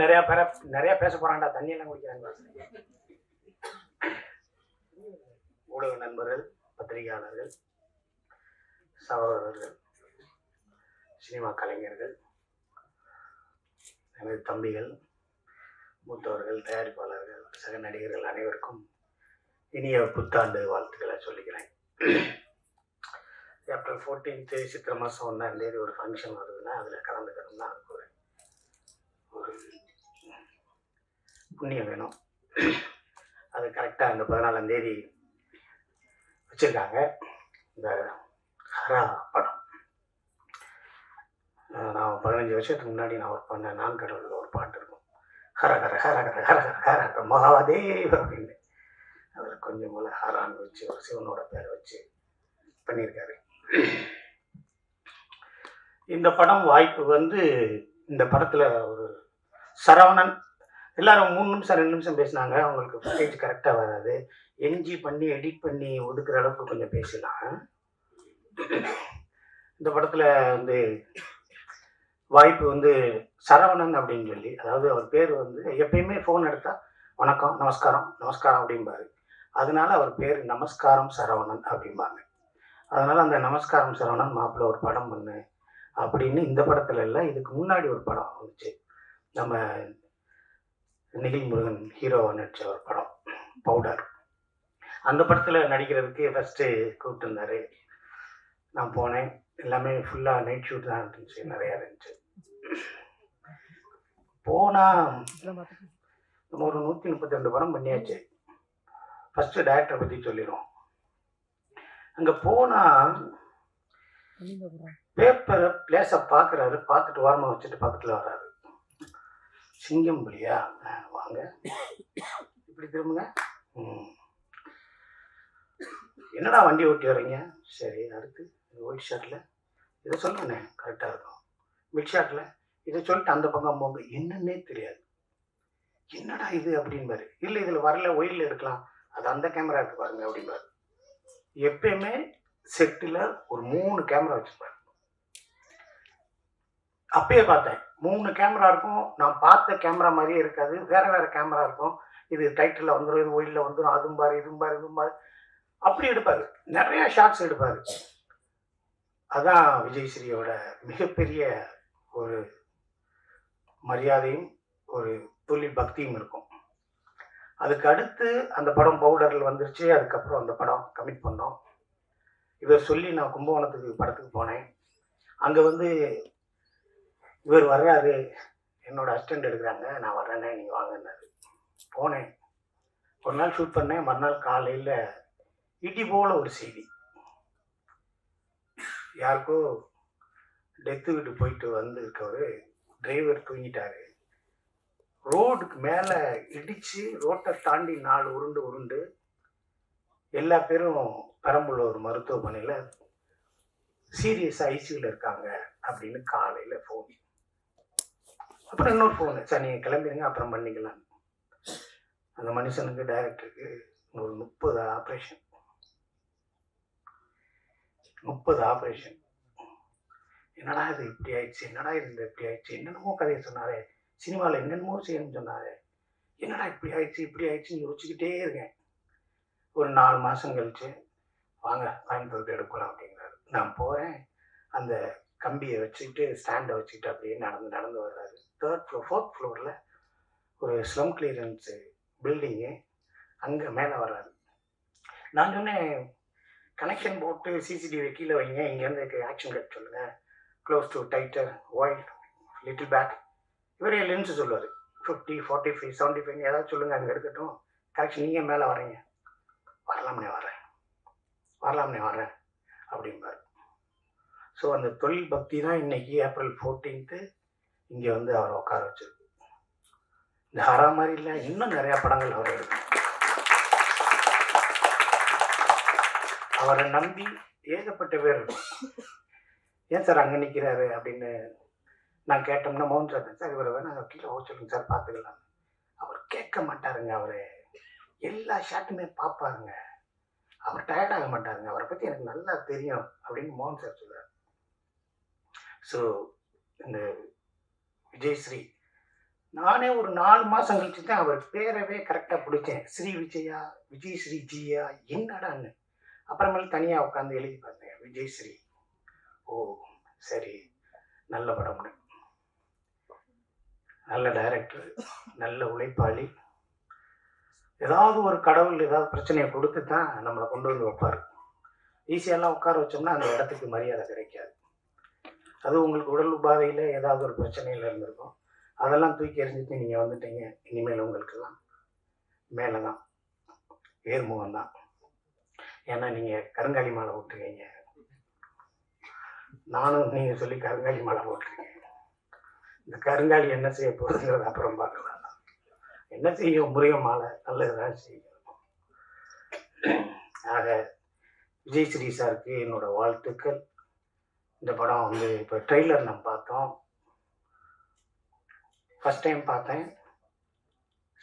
நிறைய பேச போறாங்கடா, தண்ணி எல்லாம் குடிக்கிறாங்க. ஊடக நண்பர்கள், பத்திரிகையாளர்கள், சகோதரர்கள், சினிமா கலைஞர்கள், எனது தம்பிகள், மூத்தவர்கள், தயாரிப்பாளர்கள், சக நடிகர்கள் அனைவருக்கும் இனிய புத்தாண்டு வாழ்த்துக்களை சொல்லிக்கிறேன். ஏப்ரல் 14 சித்திரை மாதம் 1ஆம் தேதி ஒரு ஃபங்க்ஷன் வருதுன்னா அதில் கலந்துக்கணும்னா அதுக்கு ஒரு புண்ணியம் வேணும். அது கரெக்டாக இந்த 14ஆம் தேதி வச்சுருக்காங்க. இந்த ஹரா படம் நான் 15 வருஷத்துக்கு முன்னாடி நான் ஒர்க் பண்ண நான் கடவுளில் ஒரு பாட்டு இருக்கும், ஹர ஹர ஹர ஹர ஹர ஹர ஹர மகாதேவ் அப்படின்னு. அதில் கொஞ்சம் போல ஹரான்னு வச்சு ஒரு சிவனோட பேரை வச்சு பண்ணியிருக்காரு. இந்த படம் வாய்ப்பு இந்த படத்தில் ஒரு சரவணன் எல்லாரும் 3 நிமிஷம் 2 நிமிஷம் பேசினாங்க. அவங்களுக்கு ஃபுட்டேஜ் கரெக்டாக வராது, என்ஜி பண்ணி எடிட் பண்ணி ஒதுக்குற அளவுக்கு கொஞ்சம் பேசலாம். இந்த படத்தில் வாய்ப்பு சரவணன் அப்படின்னு சொல்லி, அதாவது அவர் பேர் எப்பயுமே ஃபோன் எடுத்தால் வணக்கம் நமஸ்காரம் நமஸ்காரம் அப்படிம்பாரு. அதனால அவர் பேர் நமஸ்காரம் சரவணன் அப்படிம்பாங்க. அதனால அந்த நமஸ்காரம் சரவணன் மாப்பிள்ள ஒரு படம் பண்ணு அப்படின்னு இந்த படத்துல இல்லை, இதுக்கு முன்னாடி ஒரு படம் வந்துச்சு, நம்ம நிகில் முருகன் ஹீரோவை நடிச்ச ஒரு படம் பவுடர். அந்த படத்தில் நடிக்கிறதுக்கு ஃபஸ்ட்டு கூப்பிட்டு இருந்தாரு. நான் போனேன், எல்லாமே ஃபுல்லாக நைட் ஷூட் தான் இருந்துச்சு, நிறையா இருந்துச்சு. போனால் நம்ம ஒரு 132 படம் பண்ணியாச்சு. ஃபஸ்ட்டு டைரக்டரை பற்றி சொல்லிடுவோம். அங்கே போனால் பேப்பரை பிளேஸை பார்க்குறாரு, பார்த்துட்டு ஓரமாக வச்சுட்டு பக்கத்தில் வர்றாரு. சிங்கம் புலியா, வாங்க இப்படி திரும்புங்க, என்னடா வண்டி ஓட்டி வர்றீங்க, சரி அடுத்து ஒயிட் ஷர்ட்டில் இதை சொல்லுங்கண்ணே கரெக்டாக இருக்கும், மிட் ஷர்ட்டில் இதை சொல்லிட்டு அந்த பக்கம் போங்க, என்னன்னே தெரியாது, என்னடா இது அப்படின்பாரு. இல்லை இதில் வரல, ஒயிலில் எடுக்கலாம், அது அந்த கேமரா இருக்கு பாருங்க அப்படின்பாரு. எப்பயுமே செட்டில் ஒரு 3 கேமரா வச்சுருப்பாரு. அப்பயே பார்த்தேன் 3 கேமரா இருக்கும். நான் பார்த்த கேமரா மாதிரியே இருக்காது, வேற வேற கேமரா இருக்கும். இது டைட்டில் வந்துடும், இது ஒயிலில் வந்துடும், அதுவும் பாரு இதுவும் பாரு இதுவும் பாரு அப்படி எடுப்பாரு. நிறைய ஷாட்ஸ் எடுப்பாரு. அதான் விஜய்ஸ்ரீயோட மிகப்பெரிய ஒரு மரியாதையும் ஒரு துளி பக்தியும் இருக்கும். அதுக்கு அடுத்து அந்த படம் பவுடரில் வந்துருச்சு. அதுக்கப்புறம் அந்த படம் கமிட் பண்ணோம். இவர் சொல்லி நான் கும்பகோணத்துக்கு படத்துக்கு போனேன். அங்கே இவர் வர்றாரு, என்னோட அசிஸ்டண்ட் எடுக்கிறாங்க, நான் வர்றேனே நீங்கள் வாங்கினாரு. போனேன், ஒரு நாள் ஷூட் பண்ணேன். மறுநாள் காலையில் இடி போல ஒரு செய்தி, யாருக்கோ டெத்து விட்டு போயிட்டு இருக்கவர் டிரைவர் தூங்கிட்டாரு, ரோடுக்கு மேலே இடித்து ரோட்டை தாண்டி 4 உருண்டு எல்லா பேரும் பெரம்பலூர் மருத்துவமனையில் சீரியஸ் ஐசியூவில் இருக்காங்க அப்படின்னு காலையில் ஃபோன். அப்புறம் இன்னொரு ஃபோனு, சார் நீங்கள் கிளம்பிடுங்க அப்புறம் பண்ணிக்கலாம். அந்த மனுஷனுக்கு டைரக்டருக்கு ஒரு 30 ஆப்ரேஷன். என்னடா இது இப்படி ஆயிடுச்சு, என்னடா இது இப்படி ஆயிடுச்சு, என்னென்னமோ கதையை சொன்னாரே, சினிமாவில் என்னென்னமோ செய்யணும்னு சொன்னாரே, என்னடா இப்படி ஆயிடுச்சுன்னு யோசிச்சுக்கிட்டே இருக்கேன். ஒரு 4 மாதம் கழிச்சு வாங்க கோயம்புத்தூருக்கு எடுக்கலாம் அப்படிங்கிறாரு. நான் போகிறேன், அந்த கம்பியை வச்சுக்கிட்டு ஸ்டாண்டை வச்சுக்கிட்டு அப்படியே நடந்து வர்றாரு. 3rd floor 4th floorல ஒரு ஸ்லம் கிளியரன்ஸு பில்டிங்கு, அங்கே மேலே வர்றாரு. நான் சொன்னேன் கனெக்ஷன் போட்டு சிசிடிவி கீழே வைங்க, இங்கேருந்து ஆக்ஷன் கட் சொல்லுங்கள், close to tighter wide little back. இவரே லென்ஸு சொல்லுவார், 50 45 75 ஏதாவது சொல்லுங்கள், அங்கே எடுக்கட்டும். கரெக்ஷன் நீங்கள் மேலே வரீங்க, வரலாம்னே வரேன் அப்படிம்பார். ஸோ அந்த தொழில் பக்தி தான் இன்னைக்கு ஏப்ரல் 14 இங்கே அவரை உட்கார வச்சிருக்கு. இந்த ஹரா மாதிரி இல்லை, இன்னும் நிறையா படங்கள் அவர் எடுக்கும். அவரை நம்பி ஏகப்பட்ட பேர் இருக்கும். ஏன் சார் அங்கே நிற்கிறாரு அப்படின்னு நான் கேட்டோம்னா மோகன் சார் இவரை வேணா கீழே சொல்லுங்க சார் பார்த்துக்கலாம். அவர் கேட்க மாட்டாருங்க, அவர் எல்லா ஷாட்டுமே பார்ப்பாருங்க, அவர் டயர்டாக மாட்டாருங்க, அவரை பற்றி எனக்கு நல்லா தெரியும் அப்படின்னு மோகன் சார் சொல்கிறார். ஸோ இந்த விஜய்ஸ்ரீ நானே ஒரு 4 மாதம் கழிச்சு தான் அவர் பேரவே கரெக்டாக பிடிச்சேன். ஸ்ரீ விஜயா, விஜய் ஸ்ரீ ஜியா என்னடான்னு. அப்புறமேல் தனியாக உட்காந்து எழுதி பார்த்தேன். விஜய் ஸ்ரீ. ஓ சரி, நல்ல படம்னு. நல்ல டைரக்டர், நல்ல உழைப்பாளி. ஏதாவது ஒரு கடவுள் ஏதாவது பிரச்சனையை கொடுத்து தான் நம்மளை கொண்டு வந்து வைப்பார். ஈஸியெல்லாம் உட்கார வச்சோம்னா அந்த இடத்துக்கு மரியாதை கிடைக்காது. அது உங்களுக்கு உடல் உபாதையில் ஏதாவது ஒரு பிரச்சனையில் இருந்திருக்கும். அதெல்லாம் தூக்கி எறிஞ்சிட்டு நீங்கள் வந்துட்டீங்க. இனிமேல் உங்களுக்கெல்லாம் மேலே தான், ஏர்முகம் தான். ஏன்னா நீங்கள் கருங்காலி மாலை போட்டுருக்கீங்க. நானும் நீங்கள் சொல்லி கருங்காலி மாலை போட்டிருக்கேன். இந்த கருங்காலி என்ன செய்ய போகுதுங்கிறது அப்புறம் பார்க்கலாம். என்ன செய்யும், முருக மாலை நல்லதுதான் செய்யும். ஆக விஜய் ஸ்ரீ சாருக்கு என்னோட வாழ்த்துக்கள். இந்த படம் வந்து இப்போ ட்ரெய்லர் நம்ம பார்த்தோம். ஃபஸ்ட் டைம் பார்த்தேன்,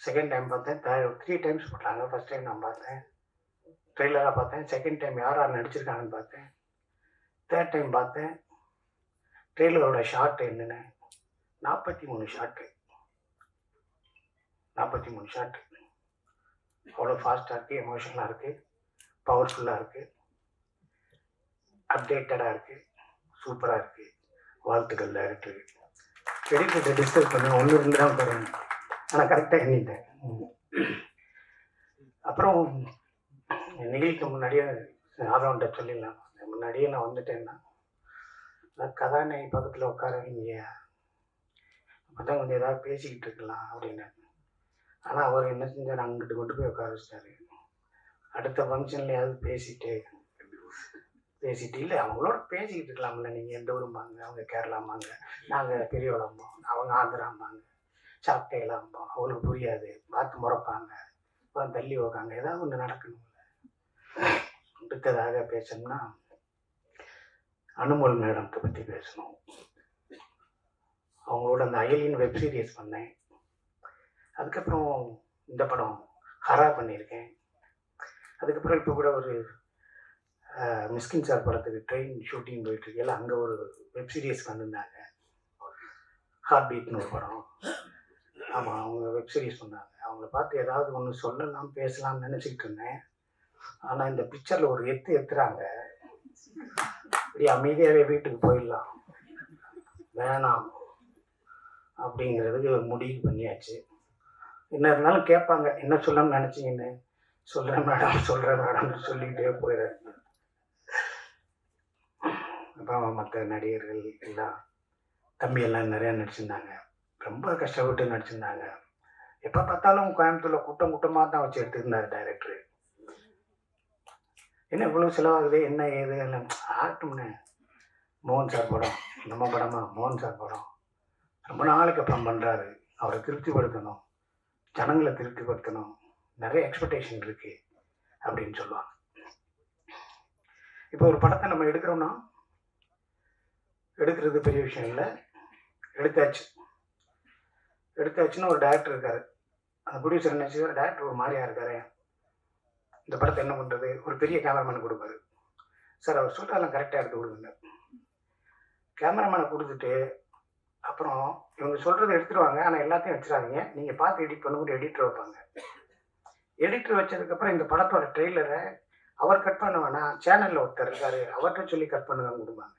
செகண்ட் டைம் பார்த்தேன், 3 டைம்ஸ் போட்டாங்க. ஃபஸ்ட் டைம் நான் பார்த்தேன், ட்ரெய்லராக பார்த்தேன். செகண்ட் டைம் யார் யார் நடிச்சிருக்காங்கன்னு பார்த்தேன். தேர்ட் டைம் பார்த்தேன். ட்ரெய்லரோட ஷார்ட் என்னென்னு 43 ஷார்ட்டு, 43 ஷார்ட்டு. அவ்வளோ ஃபாஸ்ட்டாக இருக்குது, எமோஷனலாக இருக்குது, பவர்ஃபுல்லாக இருக்குது, அப்டேட்டடாக இருக்குது, சூப்பராக இருக்குது. வாழ்த்துக்கள் டைரக்டருக்கு. எடிட்டரை டிஸ்டர்ப் பண்ண 1-2 தான் போகிறேன், ஆனால் கரெக்டாக எண்ணிட்டேன். அப்புறம் நிகழ்ச்சிக்கு முன்னாடியே ஆதவன்கிட்ட சொல்லிடலாம், முன்னாடியே நான் வந்துட்டேன்னா கதாநாயகி பக்கத்தில் உட்காரவீங்க, அப்போ தான் கொஞ்சம் ஏதாவது பேசிக்கிட்டு இருக்கலாம் அப்படின்னு. ஆனால் அவர் என்ன செஞ்சார், அங்கிட்டு கொண்டு போய் உட்கார வச்சிட்டாரு. அடுத்த ஃபங்க்ஷன்லையாவது பேசிட்டு இல்லை அவங்களோட பேசிக்கிட்டு இருக்கலாம்ல. நீங்கள் எந்த ஊரும்பாங்க, அவங்க கேரளாம்பாங்க, நாங்கள் பெரியவளம்போம், அவங்க ஆந்திராம்பாங்க, சாப்பிட்டேலாம்போம். அவங்களுக்கு புரியாது, பார்த்து முறைப்பாங்க, அப்புறம் தள்ளி வைக்காங்க. ஏதாவது ஒன்று நடக்கணும்ல. அடுத்ததாக பேசணும்னா அனுமோல் மேடத்தை பற்றி பேசணும். அவங்களோட அந்த அயலின் வெப் சீரிஸ் பண்ணேன். அதுக்கப்புறம் இந்த படம் ஹரா பண்ணியிருக்கேன். அதுக்கப்புறம் இப்போ கூட ஒரு மிஸ்கின் சார் படத்துக்கு ட்ரெயின் ஷூட்டிங் போயிட்டுருக்கல, அங்கே ஒரு வெப் சீரிஸ் வந்திருந்தாங்க, ஹார்ட் பீட்னு ஒரு படம். ஆமாம், அவங்க வெப் சீரிஸ் பண்ணாங்க. அவங்கள பார்த்து ஏதாவது ஒன்று சொல்லலாம் பேசலாம்னு நினச்சிக்கிட்டு இருந்தேன். ஆனால் இந்த பிக்சரில் ஒரு எத்துறாங்க. இப்படி அமைதியாகவே வீட்டுக்கு போயிடலாம், வேணாம் அப்படிங்கிறதுக்கு முடிவு பண்ணியாச்சு. என்ன இருந்தாலும் கேட்பாங்க, என்ன சொல்லணும்னு நினச்சிங்கன்னு. சொல்கிறேன் மேடம்னு சொல்லிக்கிட்டே போயிடுறேன். அப்புறம் மற்ற நடிகர்கள் எல்லாம், தம்பி எல்லாம் நிறையா நடிச்சிருந்தாங்க, ரொம்ப கஷ்டப்பட்டு நடிச்சிருந்தாங்க. எப்போ பார்த்தாலும் கோயம்புத்தூரில் கூட்டமாக தான் வச்சு எடுத்துருந்தார் டைரக்டரு. என்ன இவ்வளோ செலவாகுது, என்ன ஏது எல்லாம் ஆகட்டும்னு. மோகன் சார் படம், நம்ம படமா மோகன் சார் படம் ரொம்ப நாளைக்கு அப்புறம் பண்ணுறாரு. அவரை திருப்திப்படுத்தணும், ஜனங்களை திருப்திப்படுத்தணும், நிறைய எக்ஸ்பெக்டேஷன் இருக்குது அப்படின்னு சொல்லுவாங்க. இப்போ ஒரு படத்தை நம்ம எடுக்கிறோம்னா, எடுக்கிறது பெரிய விஷயம் இல்லை, எடுத்தாச்சுன்னு ஒரு டைரக்டர் இருக்காரு. அந்த ப்ரொடியூசர் என்ன செய்வார், டைரக்டர் ஒரு மாதிரியா இருக்காரு, இந்த படத்தை என்ன பண்ணுறது, ஒரு பெரிய கேமராமேனை கொடுப்பாரு. சார் அவர் சொல்லிட்டாலும் கரெக்டாக எடுத்து கொடுங்க. கேமராமேனை கொடுத்துட்டு அப்புறம் இவங்க சொல்கிறத எடுத்துருவாங்க, ஆனால் எல்லாத்தையும் வச்சிடாதீங்க, நீங்கள் பார்த்து எடிட் பண்ணும்போது எடிட்டர் வைப்பாங்க. எடிட்டர் வச்சதுக்கப்புறம் இந்த படத்தோட ட்ரெய்லரை அவர் கட் பண்ண வேணாம், சேனலில் ஒருத்தர் இருக்காரு, அவர்கிட்ட சொல்லி கட் பண்ணுங்க கொடுப்பாங்க.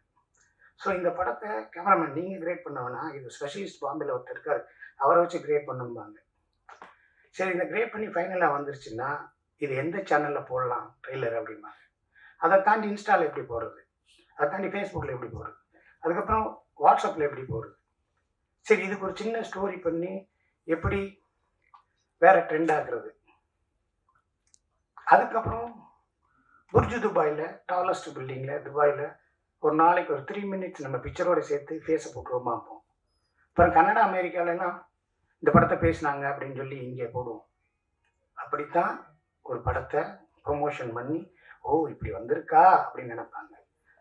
ஸோ இந்த படத்தை கேமராமேன் நீங்கள் கிரியேட் பண்ண வேணாம், இது ஸ்பெஷலிஸ்ட் பாம்பேல ஒருத்தர் இருக்கார், அவரை வச்சு கிரியேட் பண்ணுவாங்க. சரி, இந்த கிரியேட் பண்ணி ஃபைனலாக வந்துருச்சுன்னா இது எந்த சேனலில் போடலாம் ட்ரெய்லர் அப்படிம்பாங்க. அதை தாண்டி இன்ஸ்டாவில் எப்படி போடுறது, அதை தாண்டி ஃபேஸ்புக்கில் எப்படி போடுறது, அதுக்கப்புறம் வாட்ஸ்அப்பில் எப்படி போடுறது. சரி, இதுக்கு ஒரு சின்ன ஸ்டோரி பண்ணி எப்படி வேறு ட்ரெண்ட் ஆகுறது. அதுக்கப்புறம் புர்ஜு துபாயில், டாலஸ்ட் பில்டிங்கில் துபாயில் ஒரு நாளைக்கு ஒரு 3 மினிட்ஸ் நம்ம பிக்சரோடு சேர்த்து ஃபேஸை போட்டுருவோமா இருப்போம். அப்புறம் கன்னடா அமெரிக்காலலாம் இந்த படத்தை பேசினாங்க அப்படின்னு சொல்லி இங்கே போடுவோம். அப்படித்தான் ஒரு படத்தை ப்ரொமோஷன் பண்ணி, ஓ இப்படி வந்திருக்கா அப்படின்னு நினைப்பாங்க.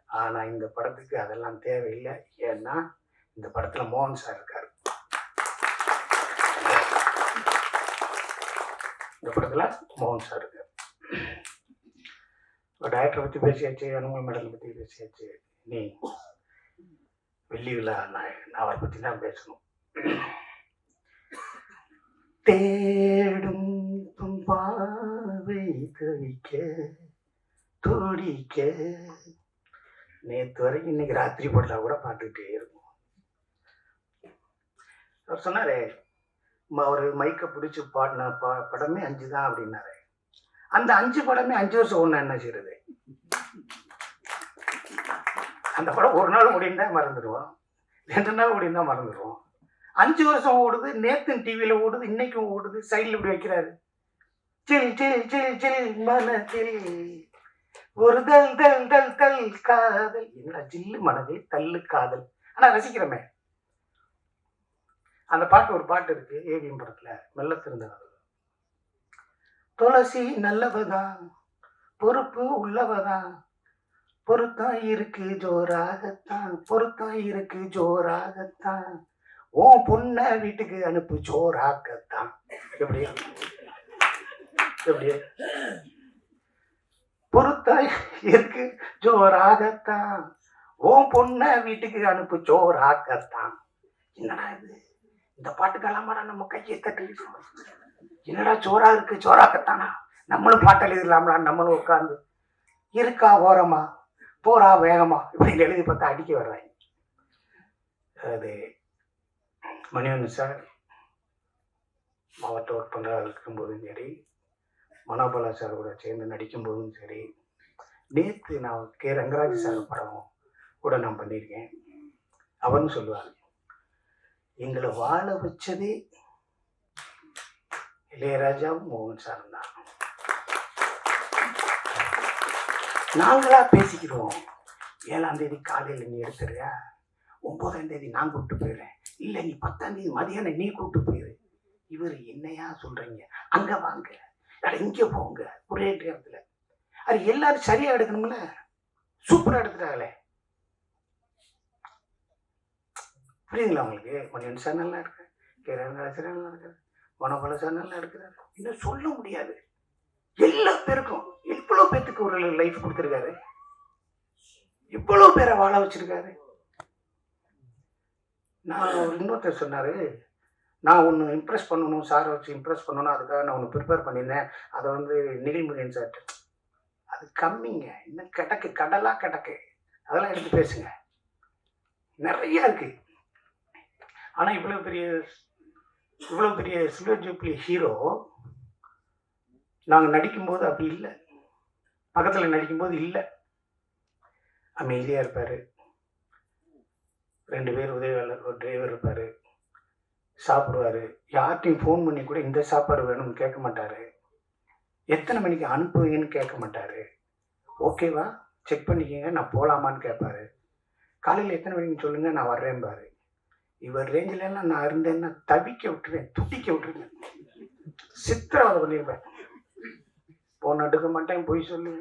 ஆனால் இந்த படத்துக்கு அதெல்லாம் தேவையில்லை. ஏன்னா இந்த படத்தில் மோகன் சார் இருக்கார். இந்த படத்தில் மோகன் சார் இருக்கார். இப்போ டைரக்டரை பற்றி பேசியாச்சு, அனுமதி மேடலை பற்றி பேசியாச்சு. நீ வெள்ளி விழா நான் அவரை பற்றி தான் பேசணும். தேடும் பாவை தவிக்க துடிக்க. நேற்று வரைக்கும் இன்னைக்கு ராத்திரி படலா கூட பார்த்துக்கிட்டே இருக்கும். அவர் சொன்னாரு, அவர் மைக்கை பிடிச்சி பாடின படமே 5 தான் அப்படின்னாரு. அந்த 5 படமே 5 வருஷம் ஒன்று என்ன செய்யறது? அந்த படம் ஒரு நாள் ஓடிந்தா மறந்துடுவோம், 2 நாள் ஓடிந்தா மறந்துடுவோம். 5 வருஷம் ஓடுது, நேத்து டிவியில ஓடுது, இன்னைக்கும் ஓடுது. சைடில் இப்படி வைக்கிறாரு, சில் சில் சில் சில் மனதில் ஒரு தல் தல் தல் தல் காதல். என்ன ஜில்லு மனதில் தள்ளு காதல். ஆனா ரசிக்கிறமே. அந்த பாட்டு, ஒரு பாட்டு இருக்கு ஏவிஎம் படத்துல, மெல்ல திருந்தவர். துளசி நல்லவதான், பொறுப்பு உள்ளவதான், பொருத்தம் இருக்கு ஜோராகத்தான், பொருத்தம் இருக்கு ஜோராகத்தான், ஓ பொண்ண வீட்டுக்கு அனுப்பு ஜோராகத்தான். எப்படியா எப்படியா? பொருத்தம் இருக்கு ஜோராகத்தான், ஓ பொண்ண வீட்டுக்கு அனுப்பு ஜோராகத்தான். என்னடா இது? இந்த பாட்டுக்கெல்லாமாடா நம்ம கையை தட்டி? என்னடா ஜோரா இருக்கு ஜோராகத்தானா? நம்மளும் பாட்டு எழுதிடலாம்டா. நம்மளும் உட்காந்து இருக்கா ஓரமா போறா வேகமா இப்படின்னு எழுதி பார்த்தா அடிக்க வர்றாங்க. அது மணிவண்ணன் சார் மாவட்ட ஒர்க் பண்ணுறா இருக்கும்போதும் சரி, மனோபாலா சார் கூட சேர்ந்து நடிக்கும் போதும் சரி, நேற்று நான் கே ரங்கராஜ் சார் படம் கூட நான் பண்ணியிருக்கேன். அவர்னு சொல்லுவார், எங்களை வாழ வச்சதே இளையராஜாவும் மோகன் சாரும் தான். நாங்களா பேசிக்கிறோம், 7ஆம் தேதி காலையில் நீ எடுத்துறியா, 9ஆம் தேதி நான் கூப்பிட்டு போயிடுறேன், இல்லை நீ 10ஆம் தேதி மதியானம் நீ கூப்பிட்டு போயிரு. இவர் என்னையா சொல்றீங்க, அங்க வாங்க இங்கே போங்க ஒரே நேரத்துல. அது எல்லாரும் சரியா எடுக்கணும்ல, சூப்பரா எடுத்துட்டாங்களே. புரியுதுங்களா உங்களுக்கு? மணிவன் சார் நல்லா இருக்கு, கே ரங்கராஜ் நல்லா இருக்காரு, மனோபால சார் நல்லா எடுக்கிறாரு. இன்னும் சொல்ல முடியாது. எல்லா பேருக்கும் எவ்வளவு பேருக்கு ஒரு லைஃப் கொடுத்துருக்காரு, இவ்வளவு பேரை வாழ வச்சிருக்காரு. நான் இன்னொருத்தர் சொன்னாரு, நான் ஒன்று இம்ப்ரெஸ் பண்ணணும், சாரை வச்சு இம்ப்ரெஸ் பண்ணணும், அதுக்காக நான் ஒன்று ப்ரிப்பேர் பண்ணியிருந்தேன், அதை வந்து நிகழ்முறையின் சார். அது கம்மிங்க, இன்னும் கிடக்கு, கடலா கிடக்கு, அதெல்லாம் எடுத்து பேசுங்க, நிறைய இருக்கு. ஆனால் இவ்வளோ பெரிய சில்வர் ஜூப்ளி ஹீரோ நாங்கள் நடிக்கும்போது அப்படி இல்லை, பக்கத்தில் நடிக்கும்போது இல்லை, அமைதியாக இருப்பார். 2 பேர் உதவியாளர், ஒரு டிரைவர் இருப்பார், சாப்பிடுவார். யார்ட்டையும் ஃபோன் பண்ணி கூட இந்த சாப்பாடு வேணும்னு கேட்க மாட்டார், எத்தனை மணிக்கு அனுப்புவீங்கன்னு கேட்க மாட்டார், ஓகேவா செக் பண்ணிக்கங்க நான் போகலாமான்னு கேட்பாரு, காலையில் எத்தனை மணிக்கு சொல்லுங்கள் நான் வர்றேன் பாரு. இவர் ரேஞ்சிலெல்லாம் நான் இருந்தேன்னா தவிக்க விட்டுருவேன், துடிக்க விட்டுருவேன், சித்திரவதை பண்ணியிருப்பேன். போன் எடுக்க மாட்டேன், பொய் சொல்லு.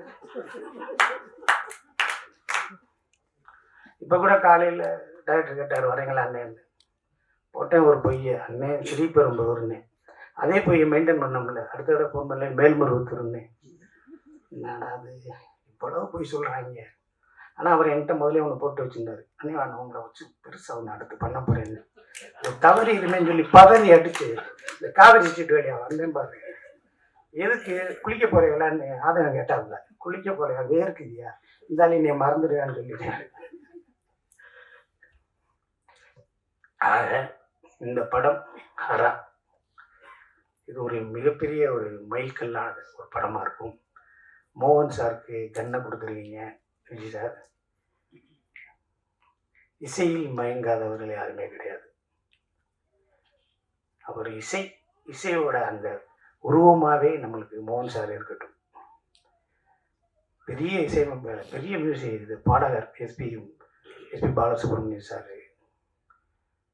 இப்போ கூட காலையில் டாக்டர் கேட்டார் வரீங்களா அண்ணன், போட்டேன் ஒரு பொய்யை, அண்ணன் ஸ்ரீபெரும்புதூர்னேன், அதே பொய்யை மெயின்டைன் பண்ண முடியல, அடுத்த தடவை ஃபோன் பண்ணல மேல்மருவத்தூர்னேன். என்னடா அது இவ்வளவு பொய் சொல்கிறாங்க. ஆனால் அவர் என்கிட்ட முதலே ஒன்று போட்டு வச்சுருந்தாரு, அண்ணே நான் உங்களை வச்சு பெருசாக ஒன்று அடுத்து பண்ண போகிறேன்னு. தவறி இருமேன்னு சொல்லி பதறி அடிச்சு இந்த காவேரி சீட்டு வேலையா வந்தேன் பாரு. எதுக்கு குளிக்க போறீங்களான்னு ஆதரவு கேட்டாப்புல, குளிக்க போறியா வேர்க்குதியா, இருந்தாலும் நீ மறந்துடுவான்னு சொல்லிட்டேன். ஆக இந்த படம் ஹரா இது ஒரு மிகப்பெரிய ஒரு மைல்கல்லான ஒரு படமாக இருக்கும். மோகன் சாருக்கு கண்ணை கொடுத்துருக்கீங்க. விஜய் சார் இசையில் மயங்காதவர்கள் யாருமே கிடையாது. அவர் இசையோட அந்த உருவமாகவே நம்மளுக்கு மோகன் சார் இருக்கட்டும். பெரிய இசையமைப்பாளர், பெரிய மியூசிக் இது பாடகர் எஸ்பி பாலசுப்ரமணியம் சார்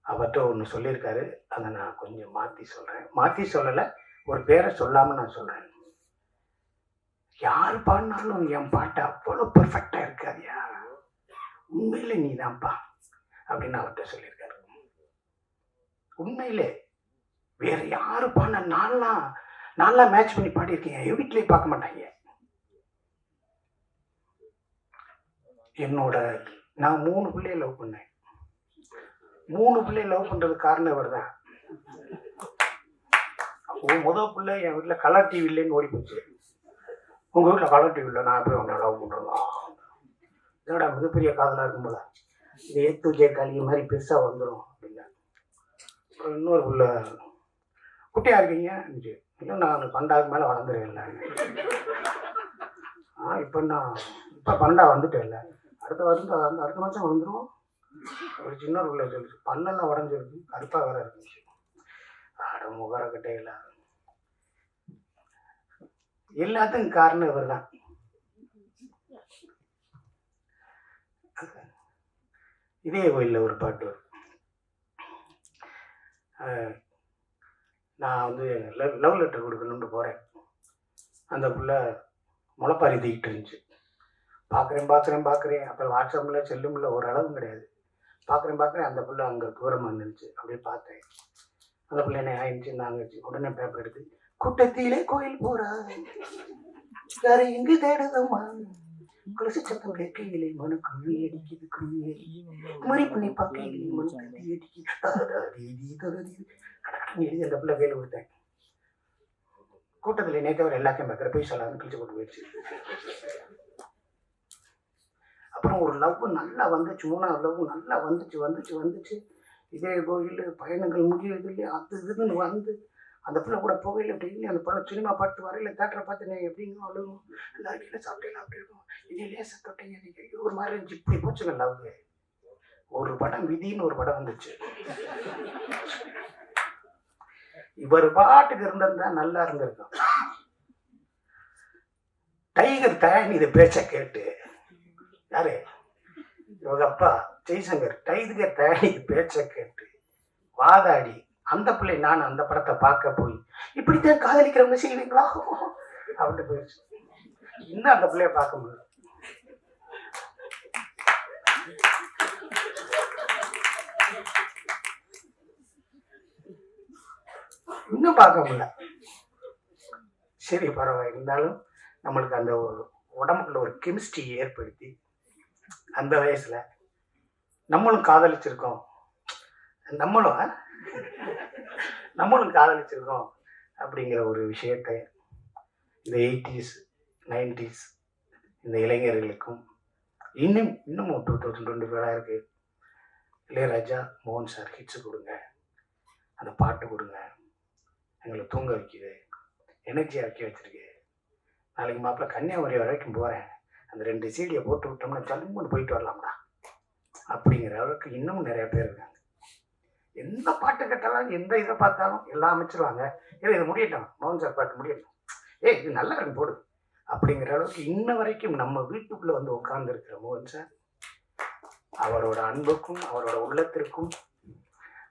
அவர்கிட்ட ஒன்று சொல்லியிருக்காரு, அதை நான் கொஞ்சம் மாற்றி சொல்கிறேன். மாற்றி சொல்லலை, ஒரு பேரை சொல்லாமல் நான் சொல்கிறேன். யார் பாடினாலும் என் பாட்டு அவ்வளோ பெர்ஃபெக்டாக இருக்காதியா, உண்மையிலே நீ தான்ப்பா அப்படின்னு அவர்கிட்ட சொல்லியிருக்காரு. உண்மையிலே வேற யாரு பாடின நான்லாம் மேட்ச் பண்ணி பாடியிருக்கேன், என் வீட்டிலேயே பார்க்க மாட்டாங்க. நான் 3 பிள்ளைய லவ் பண்ணேன். 3 பிள்ளைய லவ் பண்றது காரணம் இவர் தான். முதல் பிள்ளை என் வீட்டில் கலர் டிவி இல்லைன்னு ஓடி போச்சு. உங்கள் வீட்டில் கலர் டிவி இல்லை, நான் எப்படி ஒன்று லவ் பண்ணுறேங்களா? இதோட மிகப்பெரிய காதலாக இருக்கும் போல இது ஏத்து ஜெயக்காளி மாதிரி பெருசாக வந்துடும் அப்படின்னா. அப்புறம் இன்னொரு பிள்ளை குட்டியாக இருக்கீங்க இல்லை, நான் 12க்கு மேலே வளர்ந்துருவேன் இல்லை. இப்போ நான் இப்போ 12 வந்துட்டேன் இல்லை, அடுத்த மாதம் வளர்ந்துருவோம். ஒரு சின்ன பிள்ளை சொல்லிச்சு, பல்லெல்லாம் உடஞ்சிருக்கு, கருப்பாக வேற இருந்துச்சு. அட முகரக்கட்டையில் எல்லாத்துக்கும் காரணம் இவர் தான். இதே கோயிலில் ஒரு பாட்டு வரும். நான் வந்து லவ் லெட்டர் கொடுக்கணும்னு போகிறேன். அந்த பிள்ளை முளைப்பாரி தூக்கிட்டு இருந்துச்சு. பார்க்குறேன். அப்புறம் வாட்ஸ்அப்பில் செல்லுமில்ல ஒரு அளவும் கிடையாது. பார்க்குறேன். அந்த பிள்ளை அங்கே தூரமாக இருந்துச்சு. அப்படியே பார்த்தேன். அந்த பிள்ளை என்ன ஆயிடுச்சு நாங்கச்சு. உடனே பேப்பர் எடுத்து, கூட்டத்திலே கோயில் போகிறா வேற எங்கே தேடுதம்மா, கொலுசு சத்தம் கேட்கையிலே மனு குழி அடிக்குது, முறை பண்ணி பார்க்கையிலே மனு கட்டி அடிக்குது, எழுதி அந்த பிள்ளை வேலை கொடுத்தேன். கூட்டத்தில் நேற்றவர் எல்லாத்தையும் பார்க்குற போய் சொல்லாதுன்னு கிழிச்சு போட்டு போயிடுச்சு. அப்புறம் ஒரு லவ் நல்லா வந்துச்சு, 3வது லவ் நல்லா வந்துச்சு. இதே கோயில் பயணங்கள் முடியறது இல்லையா, அது இதுன்னு வந்து அந்த பிள்ளை கூட போகையில் டெய்லி அந்த படம் சினிமா பார்த்து வரையில தேட்டரை பார்த்து எப்படிங்க அழுகும், எல்லாருக்கையில் சாப்பிட்டேன் அப்படி இருக்கும், இதே லேச தொட்டீங்க நீங்கள் ஒரு மாதிரி இருந்துச்சு. இப்படி போச்சுங்க லவ். ஒரு படம் விதின்னு ஒரு படம் வந்துச்சு. இவர் பாட்டுக்கு இருந்திருந்தா நல்லா இருந்திருக்கும். டைகர் தயானி இதை பேச்ச கேட்டு, யாரு இவங்க அப்பா ஜெய்சங்கர், டைகர் தயானி பேச்ச கேட்டு வாதாடி அந்த பிள்ளை நான் அந்த படத்தை பார்க்க போய் இப்படித்தான் காதலிக்கிறவங்க செய்வீங்களா அப்படின்னு போயிடுச்சு. இன்னும் அந்த பிள்ளைய பார்க்க முடியல. இன்னும் பார்க்க முடியல. சரி பரவாயில்ல, இருந்தாலும் நம்மளுக்கு அந்த உடம்புக்குள்ள ஒரு கெமிஸ்ட்ரி ஏற்படுத்தி அந்த வயசுல நம்மளும் காதலிச்சிருக்கோம் அப்படிங்கிற ஒரு விஷயத்தை இந்த 80s 90s இந்த இளைஞர்களுக்கும் இன்னும் 2024 இருக்கு. இளையராஜா, மோகன் சார் ஹிட்ஸ் கொடுங்க, அந்த பாட்டு கொடுங்க, எங்களை தூங்க வைக்குது, எனர்ஜியாக வைக்க வச்சிருக்கு. நாளைக்கு மாப்பிள்ள கன்னியாகுமரி வரைக்கும் போகிறேன், அந்த 2 சீடியை போட்டு விட்டோம்னா ஜல்லுன்னு போயிட்டு வரலாம்டா அப்படிங்கிற அளவுக்கு இன்னமும் நிறைய பேர் இருக்காங்க. எந்த பாட்டு கேட்டாலும் எந்த இதை பார்த்தாலும் எல்லாம் அமைச்சிருவாங்க. ஏன்னா இது முடியட்டும், மோகன் சார் பாட்டு முடியட்டும், இது நல்லா இருக்கு போடு அப்படிங்கிற அளவுக்கு இன்ன வரைக்கும் நம்ம வீட்டுக்குள்ளே வந்து உட்கார்ந்து இருக்கிற மோகன் சார் அவரோட அன்புக்கும் அவரோட உள்ளத்திற்கும்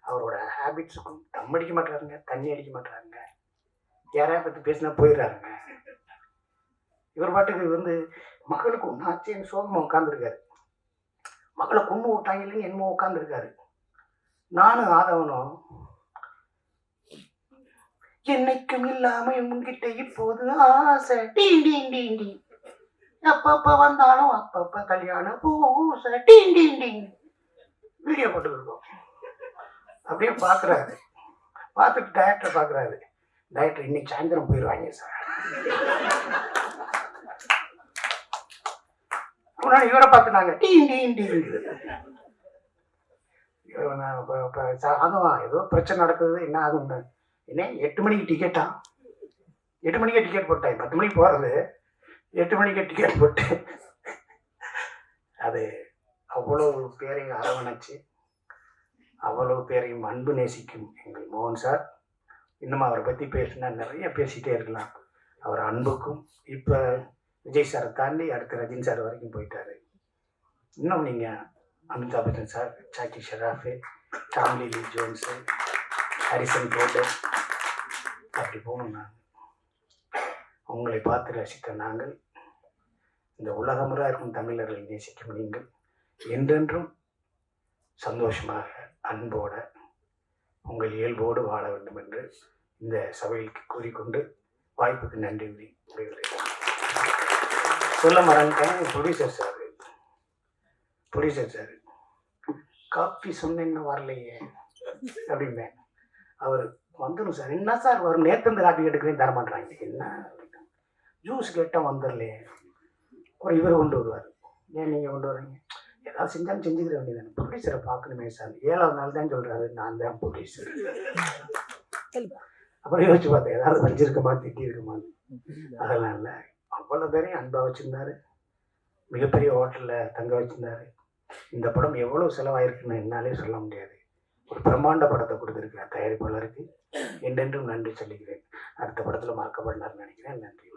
அவரோட ஹேபிட்ஸுக்கும் தம் அடிக்க மாட்டாருங்க, தண்ணி அடிக்க மாட்டாருங்க, யாரையா பற்றி பேசினா போயிடுறாருங்க. இவர் பாட்டுக்கு வந்து மகளுக்கு ஒன்றாச்சுன்னு சோகமாக உட்காந்துருக்காரு, மகளை கொண்டு விட்டாங்க இல்லைன்னு என்னமோ உட்காந்துருக்காரு. நானும் ஆதவனும் என்னைக்கும் இல்லாம உங்ககிட்ட இப்போது ஆசை டீ அப்பப்ப வந்தாலும் அப்பப்ப கல்யாணம் பூசை டீ வீடியோ போட்டுருக்கோம். அப்படியே பாக்குறாரு, பார்த்துட்டு டைரக்டர் பாக்குறாரு, டைரக்டர் இன்னைக்கு சாயந்தரம் போயிடுவாங்க சார். முன்னாடி இவரை பார்த்து நாங்க டீ அதுவும் ஏதோ பிரச்சனை நடக்குது, என்ன ஆகும் என்ன 8 மணிக்கு டிக்கெட்டா, 8 மணிக்கே டிக்கெட் போட்டேன், 10 மணிக்கு போகிறது, 8 மணிக்கே டிக்கெட் போட்டு அது அவ்வளவு பேரையும் அரவணைச்சு அவ்வளவு பேரையும் அன்பு நேசிக்கும் எங்கள் மோகன் சார். இன்னும் அவரை பற்றி பேசினா நிறைய பேசிகிட்டே இருக்கலாம். அவர் அன்புக்கும் இப்போ விஜய் சாரை தாண்டி அடுத்து ரஜினி சார் வரைக்கும் போயிட்டாரு. இன்னும் நீங்கள் அமிதாப் பச்சன் சார், சாக்கி ஷெராஃபு, டாம்லி லீ ஜோன்ஸு, ஹரிசன் போர்டு அப்படி போகணும்னா உங்களை பார்த்து ரசித்த நாங்கள், இந்த உலகமுறை இருக்கும் தமிழர்களை நேசிக்கும் நீங்கள் என்றென்றும் சந்தோஷமாக அன்போடு உங்கள் இயல்போடு வாழ வேண்டும் என்று இந்த சபைக்கு கூறிக்கொண்டு வாய்ப்புக்கு நன்றி முடிவுரை சொல்ல மறந்துட்டேன். ப்ரொடியூசர் சார் காப்பி சொன்னேன்னு வரலையே அப்படின்பேன். அவர் வந்துடும் சார். என்ன சார் வரும், நேற்று இருந்து காப்பி கேட்டுக்கிறேன் தர மாட்டேறாங்க. என்ன ஜூஸ் கேட்டால் வந்துடலையே. அப்புறம் இவர் கொண்டு வருவார். ஏன் நீங்கள் கொண்டு வர்றீங்க? ஏதாவது செஞ்சாலும் செஞ்சுக்கிற வேண்டியதானே. ப்ரொடியூசரை பார்க்கணுமே சார். 7வது நாள் தான் சொல்கிறாரு நான் தான் ப்ரொடியூசர். அப்புறம் யோசிச்சு பார்த்தேன் ஏதாவது வஞ்சிருக்குமா திட்டிருக்குமா. அதெல்லாம் இல்லை. அவ்வளோ பேரையும் அன்பாக வச்சுருந்தாரு. மிகப்பெரிய ஹோட்டலில் தங்க வச்சுருந்தாரு. இந்த படம் எவ்வளோ செலவாயிருக்குன்னு என்னாலே சொல்ல முடியாது. ஒரு பிரம்மாண்ட படத்தை கொடுத்துருக்கார் தயாரிப்பாளருக்கு. என்றென்றும் நன்றி சொல்லிக்கிறேன். அடுத்த படத்தில் மறக்கப்படாருன்னு நினைக்கிறேன். நன்றி.